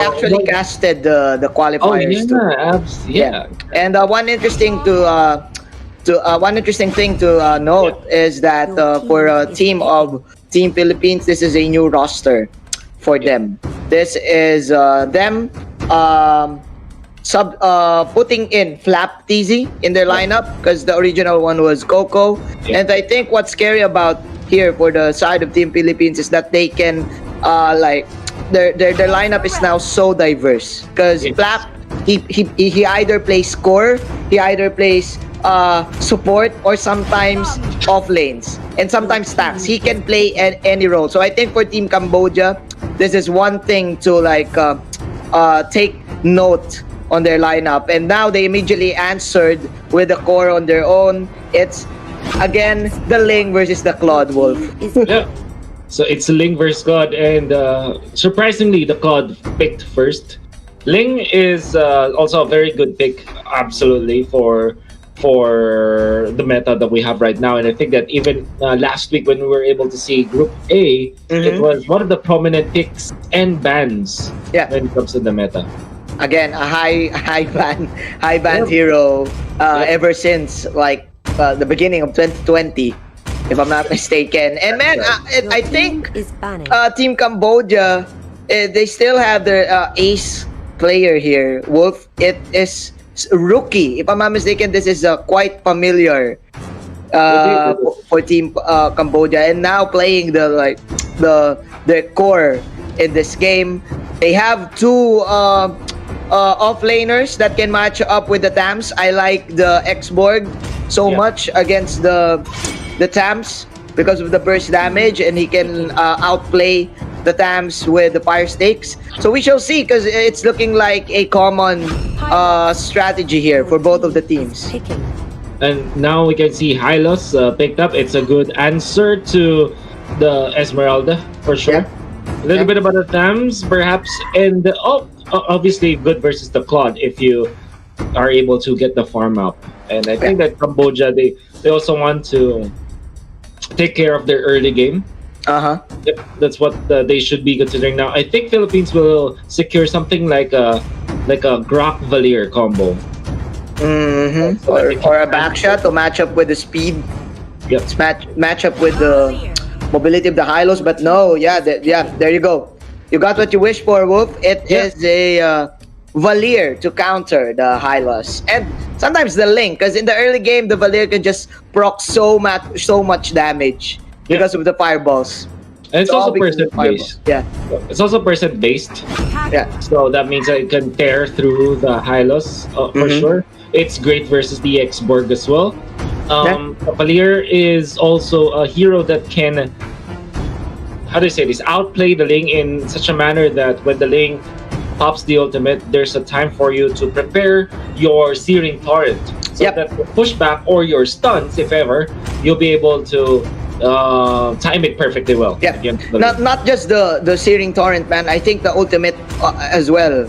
actually casted the Oh qualifiers too. yeah, yeah. And one interesting thing to note is that for a team of Team Philippines, this is a new roster for them. This is them putting in Flap TZ in their lineup because the original one was Coco. And I think what's scary about here for the side of Team Philippines is that they can like their lineup is now so diverse because Flap he either plays core, he either plays support, or sometimes off lanes, and sometimes tanks. He can play any role. So I think for Team Cambodia, this is one thing to like take note on their lineup. And now they immediately answered with the core on their own. It's again the Ling versus the Claude Wolf. Yeah. So it's Ling versus Claude, and surprisingly, the Claude picked first. Ling is also a very good pick, absolutely, for the meta that we have right now. And I think that even last week when we were able to see Group A, it was one of the prominent picks and bans when it comes to the meta. Again, a high ban hero ever since like the beginning of 2020, if I'm not mistaken. And man, I think Team Cambodia, they still have their ace player here, Wolf. It is Rookie. If I'm not mistaken, this is quite familiar for Team Cambodia, and now playing the core in this game. They have two off-laners that can match up with the Tams. I like the Xborg so much against the Tams because of the burst damage, and he can outplay the Tams with the fire stakes. So we shall see, because it's looking like a common strategy here for both of the teams. And now we can see Hylos picked up. It's a good answer to the Esmeralda for sure. A little bit about the Tams perhaps, and obviously good versus the Claude if you are able to get the farm up. And I think that Cambodia, they also want to take care of their early game. Yep, that's what they should be considering now. I think Philippines will secure something like a Grok Valier combo. Or a backshot to match up with the speed. Yep. Match up with the mobility of the Hylos. But no, there you go. You got what you wish for, Wolf. It is a Valier to counter the Hylos. And sometimes the Link, because in the early game, the Valier can just proc so much damage because of the fireballs. And it's also percent based. Yeah. It's also percent based. Yeah. So that means I can tear through the Hylos for sure. It's great versus the Xborg as well. Valier is also a hero that can, how do you say this, outplay the Ling in such a manner that when the Ling pops the ultimate, there's a time for you to prepare your Searing Torrent. So that the pushback or your stuns, if ever, you'll be able to time it perfectly well. Yeah, not just the Searing Torrent, man. I think the ultimate as well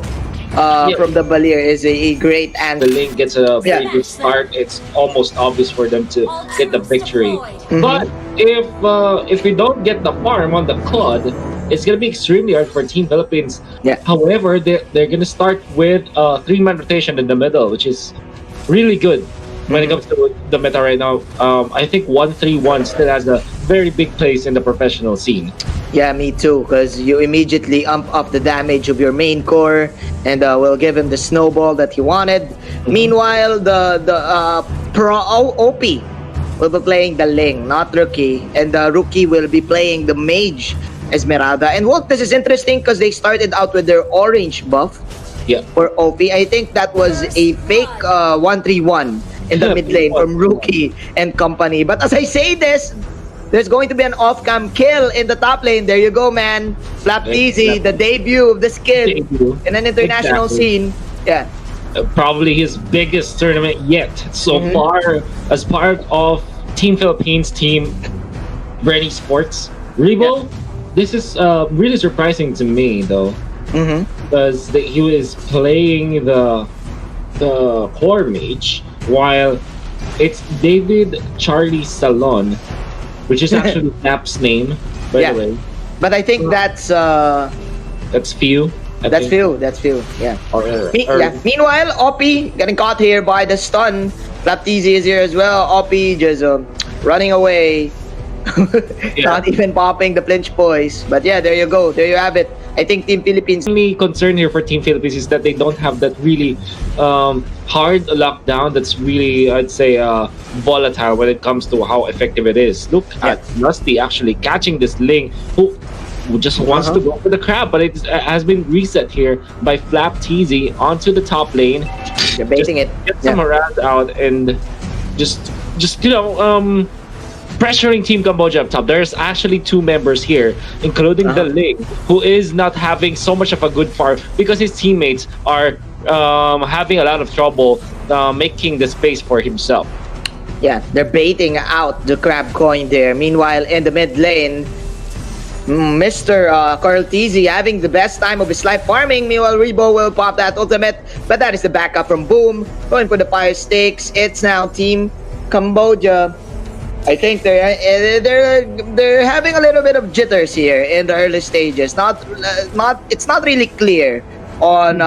from the Valier is a great answer. The Ling gets a very good start. It's almost obvious for them to get the victory. But if we don't get the farm on the Claude, it's gonna be extremely hard for Team Philippines. However, they're gonna start with 3-man rotation in the middle, which is really good when it comes to the meta right now. I think 1-3-1 still has a very big place in the professional scene. Yeah, me too, because you immediately ump up the damage of your main core and will give him the snowball that he wanted. Meanwhile, the pro OP will be playing the Ling, not Rookie, and the Rookie will be playing the Mage Esmeralda. And what this is interesting because they started out with their orange buff for OP. I think that was a fake 1-3-1 in the mid lane from Rookie and company. But as I say this, there's going to be an off-cam kill in the top lane. There you go, man. Flap Easy, the debut of the skill in an international scene. Yeah. Probably his biggest tournament yet so far as part of Team Philippines team BREN Esports. Rebo, this is really surprising to me though, because he was playing the core mage while it's David Charlie Salon, which is actually Nap's name, by the way. But I think that's few. I That's think. few. That's few. Yeah. Or Yeah. Meanwhile, Oppie getting caught here by the stun. Baptiste is here as well. Oppie just running away. Yeah. Not even popping the flinch boys. But yeah, there you go. There you have it. I think Team Philippines. Only concern here for Team Philippines is that they don't have that really hard lockdown that's really, I'd say, volatile when it comes to how effective it is. Look at Lusty actually catching this Ling who just wants to go for the crab, but it has been reset here by Flap TZ onto the top lane. You're baiting it. Get some Raz out and just pressuring Team Cambodia up top. There's actually two members here, including the Ling, who is not having so much of a good farm because his teammates are having a lot of trouble making the space for himself. Yeah, they're baiting out the crab coin there. Meanwhile, in the mid lane, Mr. Carl TZ having the best time of his life farming. Meanwhile, Rebo will pop that ultimate, but that is the backup from Boom. Going for the fire stakes. It's now Team Cambodia. I think they're having a little bit of jitters here in the early stages. It's not really clear on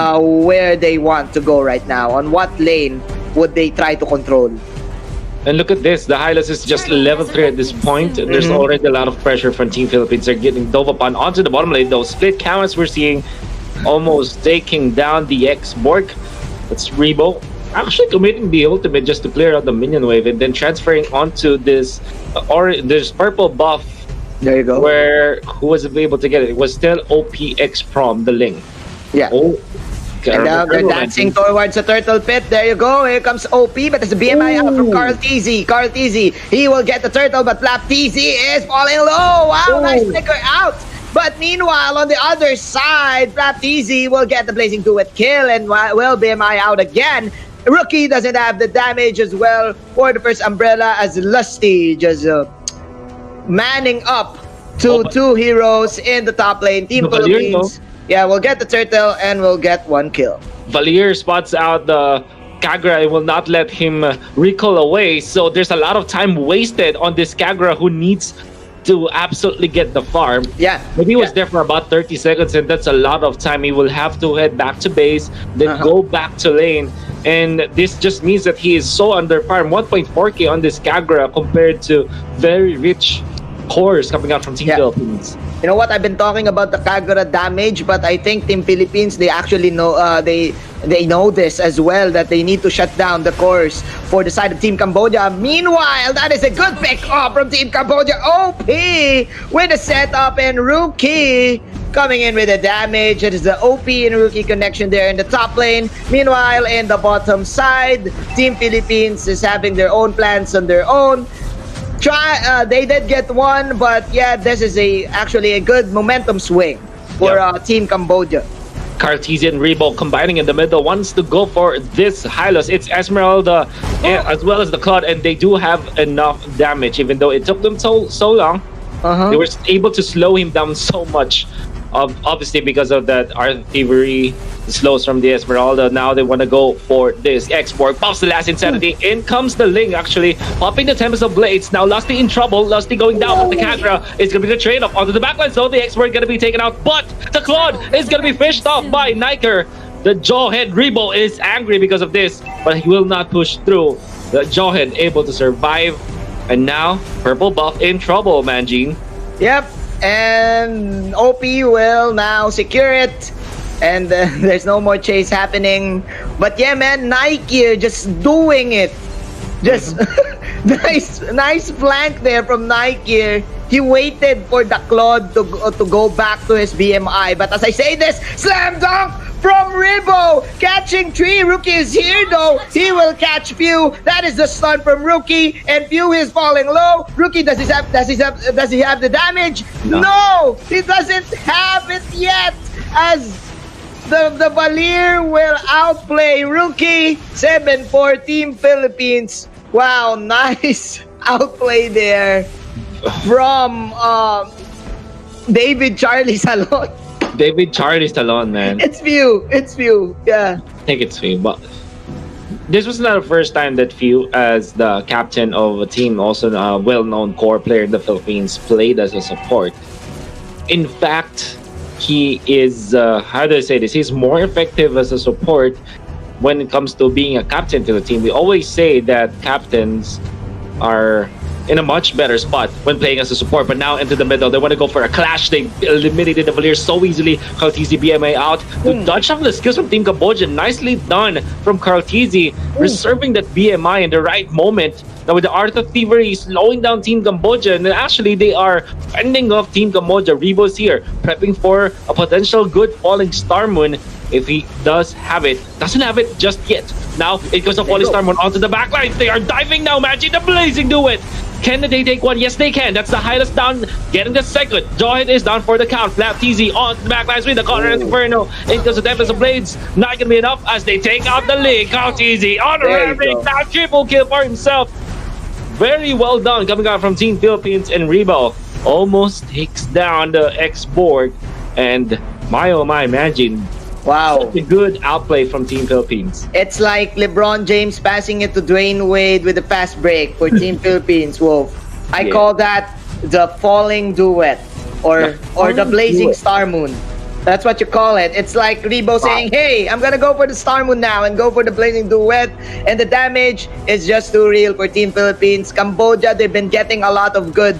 where they want to go right now. On what lane would they try to control? And look at this, the Hylas is just level 3 at this point. There's already a lot of pressure from Team Philippines. They're getting dove upon onto the bottom lane. Those split cameras we're seeing almost taking down the X-Borg. That's Rebo actually committing the ultimate just to clear out the minion wave and then transferring onto this this purple buff. There you go. Where who was able to get it? It was still OPX from the Ling. Yeah. Oh, and now they're dancing towards the turtle pit. There you go. Here comes OP, but it's a BMI out from Carl TZ. Carl TZ, he will get the turtle, but Flap TZ is falling low. Wow, nice flicker out. But meanwhile, on the other side, Flap TZ will get the Blazing Duet kill and will BMI out again. Rookie doesn't have the damage as well for the first umbrella as Lusty just manning up to two heroes in the top lane. Team Philippines. Yeah, we'll get the turtle and we'll get one kill. Valier spots out the Kagura and will not let him recall away. So there's a lot of time wasted on this Kagura who needs to absolutely get the farm. Yeah. Maybe he was there for about 30 seconds and that's a lot of time. He will have to head back to base, then go back to lane. And this just means that he is so under farm. 1.4k on this Kagura compared to very rich cores coming out from Team Philippines. You know what? I've been talking about the Kagura damage, but I think Team Philippines, they actually know they know this as well, that they need to shut down the cores for the side of Team Cambodia. Meanwhile, that is a good pick up from Team Cambodia. OP with a setup and Rookie coming in with the damage. It is the OP and Rookie connection there in the top lane. Meanwhile, in the bottom side, Team Philippines is having their own plans on their own. They did get one, but yeah, this is actually a good momentum swing for Team Cambodia. Cartesian and Rebo combining in the middle wants to go for this Hylos. It's Esmeralda as well as the Claude, and they do have enough damage, even though it took them so long. They were able to slow him down so much. Obviously, because of that artillery slows from the Esmeralda, now they want to go for this X-Borg. Pops the last Insanity. In comes the Ling, actually, popping the Tempest of Blades. Now Lusty in trouble. Lusty going down, but the Kagura is going to be the trade-off onto the backline. So the X-Borg going to be taken out, but the Claude is going to be fished off by Niker. The Jawhead Rebo is angry because of this, but he will not push through. The Jawhead able to survive, and now Purple Buff in trouble, Manjin. Yep. And OP will now secure it, and there's no more chase happening. But yeah, man, Nike just doing it. Just nice flank there from Nike. He waited for the Claude to go back to his BMI. But as I say this, slam dunk from Rebo, catching 3. Rookie is here though. He will catch Few. That is the stun from Rookie, and Few is falling low. Rookie, does he have the damage? No, he doesn't have it yet. As the Valier will outplay Rookie. 7-4 Team Philippines. Wow, nice outplay there from David Charlie Salon. David Charlie Stallone, man. It's Few. Yeah. I think it's Few, but this was not the first time that Few, as the captain of a team, also a well-known core player in the Philippines, played as a support. In fact, he is, how do I say this? He's more effective as a support when it comes to being a captain to the team. We always say that captains are in a much better spot when playing as a support, but now into the middle, they want to go for a clash. They eliminated the Valier so easily. Carl TZ BMA out. To dodge some of the skills from Team Cambodia. Nicely done from Carl TZ, reserving that BMI in the right moment. Now with the Art of Thievery slowing down Team Cambodia, and then actually they are fending off Team Cambodia. Rebo's here, prepping for a potential good falling Star Moon if he does have it. Doesn't have it just yet. Now it goes a falling Star Moon onto the backline. They are diving now, Magic the Blazing Duet. Can they take one? Yes, they can. That's the highest down, getting the second. Jawhead is down for the count. Flap TZ on the backlines with the corner and Inferno. It goes to Tempest of Blades. Not going to be enough as they take out the lead. Count TZ on the rampage. Now triple kill for himself. Very well done coming out from Team Philippines, and Rebo almost takes down the X-Borg. And my oh my, imagine. Wow. Such a good outplay from Team Philippines. It's like LeBron James passing it to Dwayne Wade with a fast break for Team Philippines, Wolf. I call that the falling duet or the blazing star moon. That's what you call it. It's like Rebo saying, hey, I'm gonna go for the Star Moon now and go for the Blazing Duet. And the damage is just too real for Team Philippines. Cambodia, they've been getting a lot of good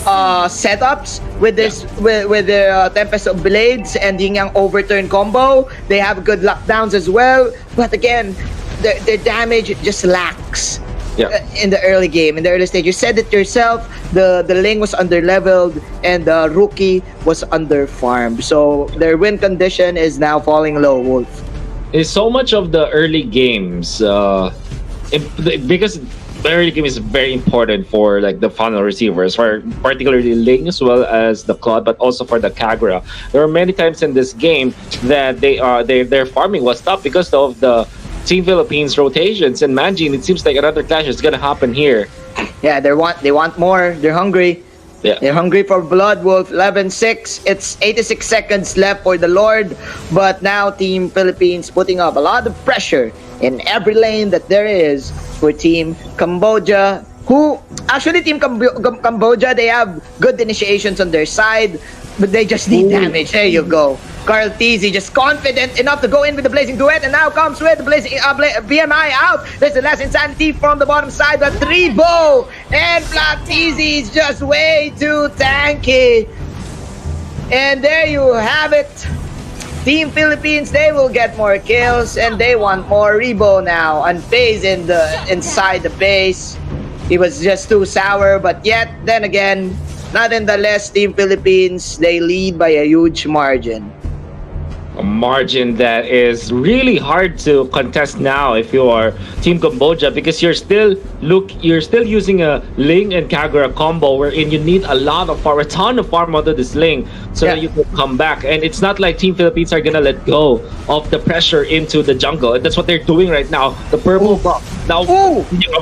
setups with this with their Tempest of Blades and Yin Yang Overturn combo. They have good lockdowns as well. But again, their damage just lacks. In the early game, in the early stage. You said it yourself, the Ling was under-leveled and the Rookie was under-farmed. So their win condition is now falling low, Wolf. It's so much of the early games, because the early game is very important for like the funnel receivers, for particularly Ling as well as the Claude, but also for the Kagura. There are many times in this game that their farming was tough because of the Team Philippines rotations, and imagine it seems like another clash is gonna happen here. Yeah, they want more. They're hungry. Yeah. They're hungry for blood, Wolf. 11-6. It's 86 seconds left for the Lord, but now Team Philippines putting up a lot of pressure in every lane that there is for Team Cambodia. Who actually Team Cambodia, they have good initiations on their side, but they just need damage. There you go. Carl TZ just confident enough to go in with the Blazing Duet, and now comes with the Blazing BMI out. There's the last Insanity from the bottom side, but Rebo and Flap TZ is just way too tanky. And there you have it. Team Philippines, they will get more kills, and they want more. Rebo now unfazed inside the base. He was just too sour, but yet, then again, nonetheless, Team Philippines, they lead by a huge margin. A margin that is really hard to contest now if you are Team Cambodia, because you're still using a Ling and Kagura combo wherein you need a ton of farm out of this Ling so that you can come back. And it's not like Team Philippines are gonna let go of the pressure into the jungle, and that's what they're doing right now. The purple buff now,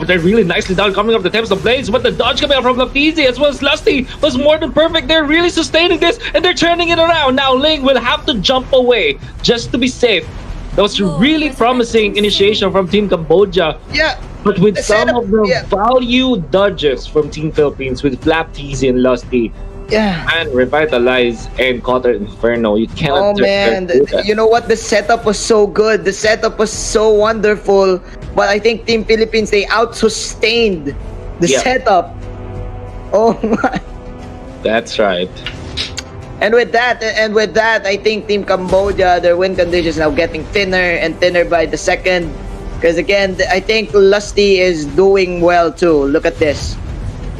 they're really nicely done coming up the Tempest of Blades, but the dodge coming out from Lafeezy as well as Lusty was more than perfect. They're really sustaining this, and they're turning it around. Now Ling will have to jump away just to be safe. That was really promising initiation from Team Cambodia. Yeah. But with some of the value dodges from Team Philippines with Flap TZ and Lusty, and Revitalize and Cotter Inferno, you cannot. Oh man, you know what? The setup was so good. The setup was so wonderful. But I think Team Philippines, they out-sustained the setup. Oh my. That's right. And with that, I think Team Cambodia, their win condition is now getting thinner and thinner by the second. Because again, I think Lusty is doing well too. Look at this.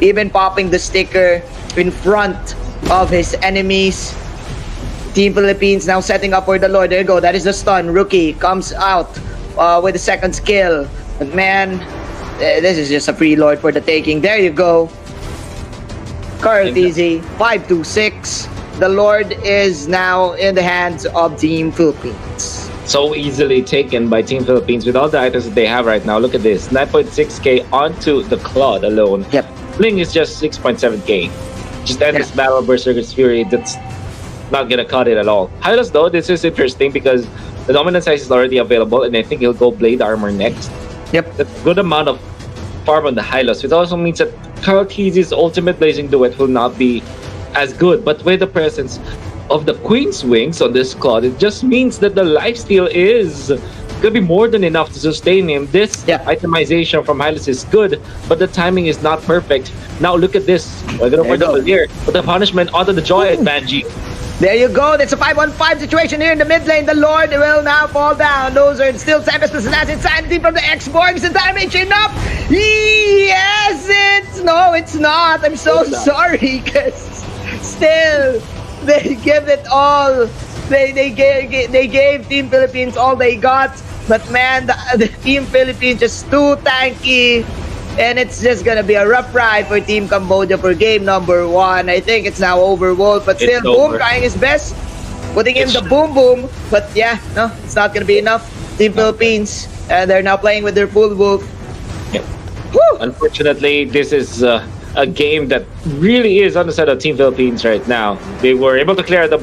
Even popping the sticker in front of his enemies. Team Philippines now setting up for the Lord. There you go. That is the stun. Rookie comes out with the second skill. But man, this is just a free Lord for the taking. There you go. Carl TZ, 5-2-6. The Lord is now in the hands of Team Philippines. So easily taken by Team Philippines with all the items that they have right now. Look at this, 9.6k onto the Claude alone. Yep. Ling is just 6.7k. Just endless battle Berserker's Fury. That's not gonna cut it at all. Hylos though, this is interesting because the dominant size is already available, and I think he'll go Blade Armor next. Yep. That's a good amount of farm on the Hylos. It also means that Carl TZ's ultimate Blazing Duet will not be as good, but with the presence of the Queen's Wings on this squad, it just means that the lifesteal is gonna be more than enough to sustain him. This itemization from Hylas is good, but the timing is not perfect. Now look at this. We're gonna double here, but the punishment onto the Joy at Banji. There you go. That's a 5-on-5 situation here in the mid lane. The Lord will now fall down. Those are still Tempest plus Last Insanity from the X-Borgs. The damage enough. Yes, it's not. I'm so sorry, because still they give it all. They gave Team Philippines all they got. But man, the Team Philippines just too tanky. And it's just gonna be a rough ride for Team Cambodia for game number 1. I think it's now over, Wolf. But still, Boom trying his best, putting in the boom. But yeah, no, it's not gonna be enough. Team Philippines, they're now playing with their full Wolf. Yep. Unfortunately, this is a game that really is on the side of Team Philippines right now. They were able to clear the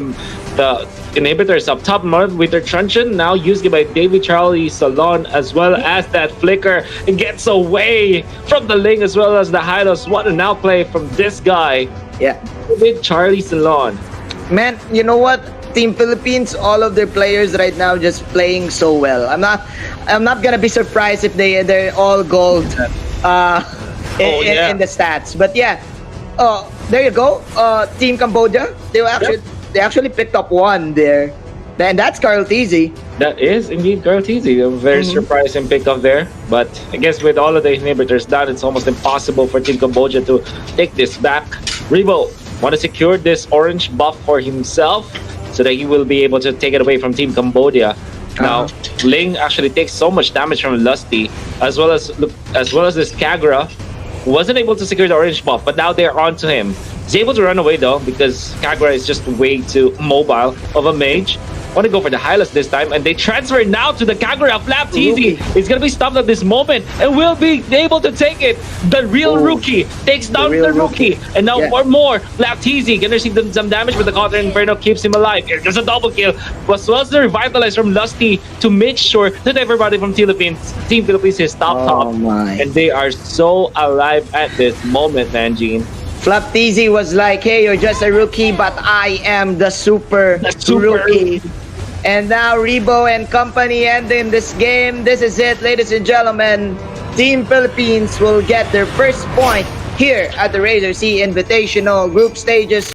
inhibitors up top with their truncheon, now used by David Charlie Salon, as well as that flicker. It gets away from the Ling as well as the Hylos. What an outplay from this guy. Yeah. With Charlie Salon. Man, you know what? Team Philippines, all of their players right now just playing so well. I'm not gonna be surprised if they're all gold in the stats. But yeah, there you go. Team Cambodia, they actually picked up one there. And that's Carl Tizzy. That is indeed Carl Tizzy. A very surprising pickup there. But I guess with all of the inhibitors done, it's almost impossible for Team Cambodia to take this back. Rebo want to secure this orange buff for himself so that he will be able to take it away from Team Cambodia. Now, Ling actually takes so much damage from Lusty, as well as this Kagura, who wasn't able to secure the orange buff, but now they're on to him. He's able to run away though, because Kagura is just way too mobile of a mage. Want to go for the Hylas this time, and they transfer now to the Kagura. Flap Teasy is going to be stopped at this moment and will be able to take it. The real rookie takes down the rookie. And now more. Flap Teasy going to receive some damage, but the Counter Inferno keeps him alive. There's a double kill. Was the revitalize from Lusty to make sure that everybody from Team Philippines is top. And they are so alive at this moment, Manjin. Flap Teasy was like, hey, you're just a rookie, but I am the super rookie. And now Rebo and company end in this game. This is it, ladies and gentlemen. Team Philippines will get their first point here at the RAZER SEA Invitational group stages.